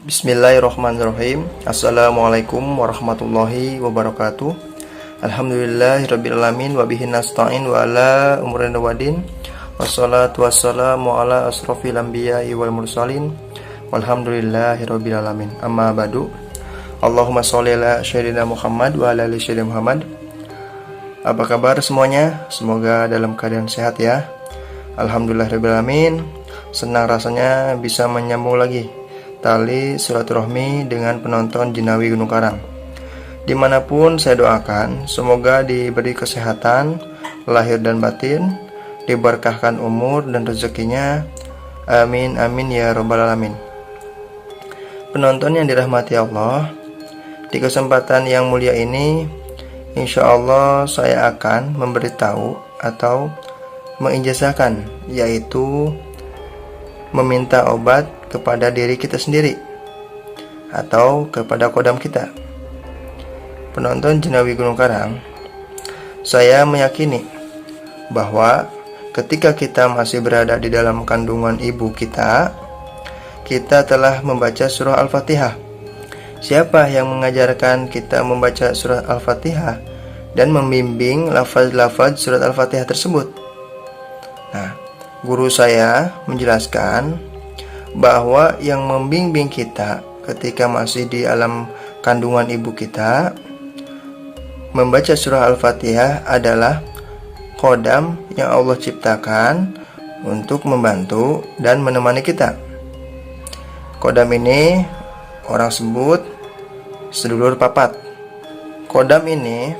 Bismillahirrahmanirrahim. Assalamualaikum warahmatullahi wabarakatuh. Alhamdulillahirrabbilalamin. Wabihi nasta'in wa ala umurin wadin. Wassalatu wassalamu ala asrafil anbiya'i wal mursalin. Walhamdulillahirrabbilalamin. Amma ba'du. Allahumma sholli ala sayyidina Muhammad wa ala ali sayyidina Muhammad. Apa kabar semuanya? Semoga dalam keadaan sehat ya. Alhamdulillahirrabbilalamin. Senang rasanya bisa menyambung lagi tali silaturahmi dengan penonton Jinawi Gunung Karang. Dimanapun saya doakan, semoga diberi kesehatan lahir dan batin, diberkahkan umur dan rezekinya. Amin amin ya robbal alamin. Penonton yang dirahmati Allah, di kesempatan yang mulia ini, insya Allah saya akan memberitahu atau mengijazahkan, yaitu meminta obat kepada diri kita sendiri atau kepada kodam kita. Penonton Jinawi Gunung Karang, saya meyakini bahwa ketika kita masih berada di dalam kandungan ibu kita telah membaca surah Al-Fatihah. Siapa yang mengajarkan kita membaca surah Al-Fatihah dan membimbing lafaz-lafaz surat Al-Fatihah tersebut? Nah, guru saya menjelaskan bahwa yang membimbing kita ketika masih di alam kandungan ibu kita membaca surah Al-Fatihah adalah kodam yang Allah ciptakan untuk membantu dan menemani kita. Kodam ini orang sebut sedulur papat. Kodam ini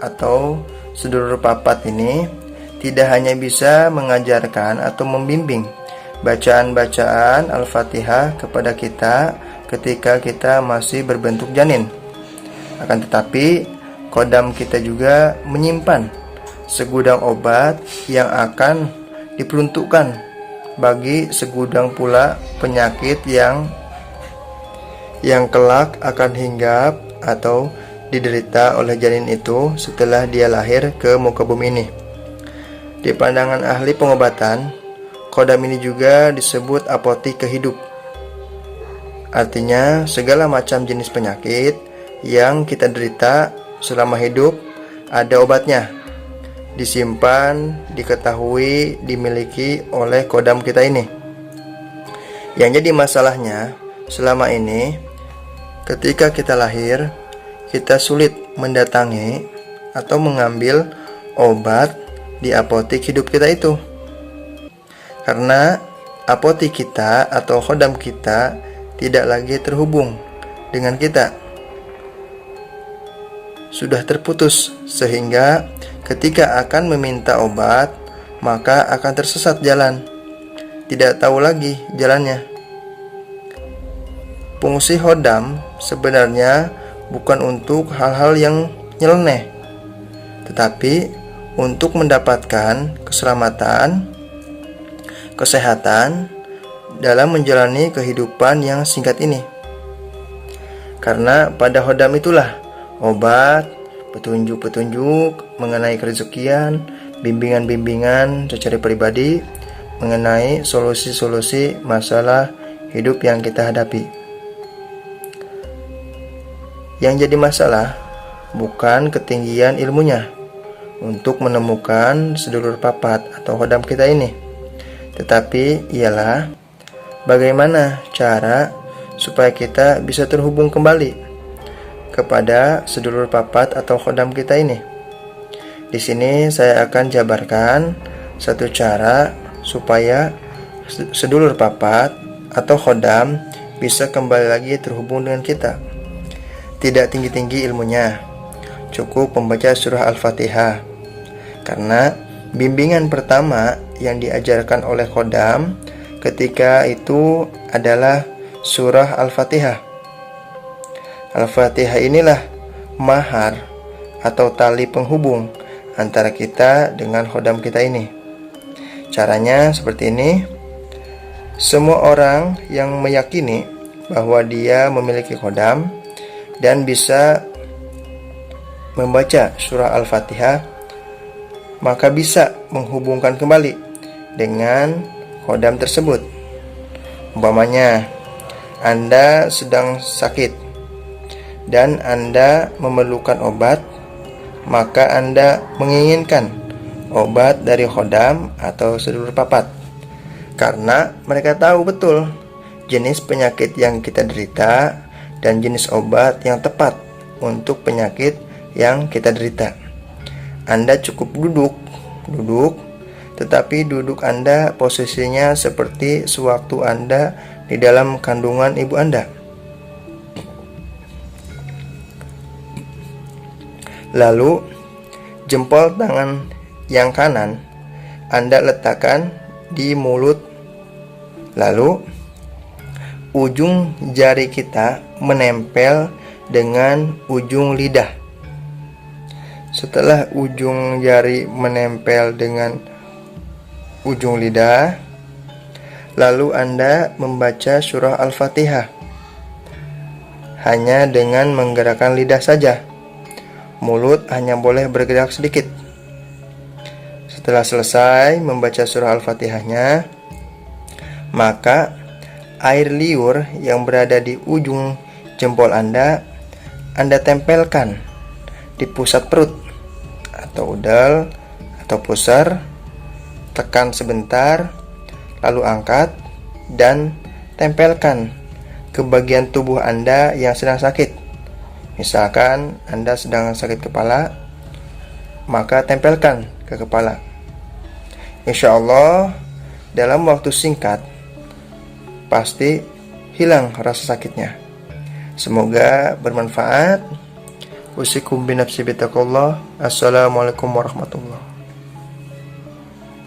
atau sedulur papat ini tidak hanya bisa mengajarkan atau membimbing bacaan-bacaan Al-Fatihah kepada kita ketika kita masih berbentuk janin. Akan tetapi, kodam kita juga menyimpan segudang obat yang akan diperuntukkan bagi segudang pula penyakit yang kelak akan hinggap atau diderita oleh janin itu setelah dia lahir ke muka bumi ini. Di pandangan ahli pengobatan, kodam ini juga disebut apotik kehidup. Artinya, segala macam jenis penyakit yang kita derita selama hidup ada obatnya. Disimpan, diketahui, dimiliki oleh kodam kita ini. Yang jadi masalahnya, selama ini ketika kita lahir, kita sulit mendatangi atau mengambil obat di apotik hidup kita itu. Karena apotik kita atau kodam kita tidak lagi terhubung dengan kita. Sudah terputus sehingga ketika akan meminta obat, maka akan tersesat jalan. Tidak tahu lagi jalannya. Fungsi kodam sebenarnya bukan untuk hal-hal yang nyeleneh, tetapi untuk mendapatkan keselamatan, kesehatan dalam menjalani kehidupan yang singkat ini. Karena pada kodam itulah obat, petunjuk-petunjuk mengenai kerezekian, bimbingan-bimbingan secara pribadi mengenai solusi-solusi masalah hidup yang kita hadapi. Yang jadi masalah bukan ketinggian ilmunya untuk menemukan sedulur papat atau kodam kita ini, tetapi ialah bagaimana cara supaya kita bisa terhubung kembali kepada sedulur papat atau kodam kita ini. Di sini saya akan jabarkan satu cara supaya sedulur papat atau kodam bisa kembali lagi terhubung dengan kita. Tidak tinggi-tinggi ilmunya, cukup membaca surah Al-Fatihah. Karena bimbingan pertama yang diajarkan oleh kodam ketika itu adalah surah Al-Fatihah. Al-Fatihah inilah mahar atau tali penghubung antara kita dengan kodam kita ini. Caranya seperti ini. Semua orang yang meyakini bahwa dia memiliki kodam dan bisa membaca surah Al-Fatihah, maka bisa menghubungkan kembali dengan kodam tersebut. Umpamanya, Anda sedang sakit dan Anda memerlukan obat, maka Anda menginginkan obat dari khodam atau sedulur papat, karena mereka tahu betul jenis penyakit yang kita derita dan jenis obat yang tepat untuk penyakit yang kita derita. Anda cukup duduk, tetapi duduk Anda posisinya seperti sewaktu Anda di dalam kandungan ibu Anda. Lalu, jempol tangan yang kanan Anda letakkan di mulut. Lalu, ujung jari kita menempel dengan ujung lidah. Setelah ujung jari menempel dengan ujung lidah, lalu Anda membaca surah Al-Fatihah hanya dengan menggerakkan lidah saja. Mulut hanya boleh bergerak sedikit. Setelah selesai membaca surah Al-Fatihahnya, maka air liur yang berada di ujung jempol Anda tempelkan di pusat perut atau udel atau pusar. Tekan sebentar, lalu angkat dan tempelkan ke bagian tubuh Anda yang sedang sakit. Misalkan Anda sedang sakit kepala, maka tempelkan ke kepala. Insya Allah dalam waktu singkat pasti hilang rasa sakitnya. Semoga bermanfaat. Usikum binafsi bitaqullah. Assalamualaikum warahmatullahi wabarakatuh.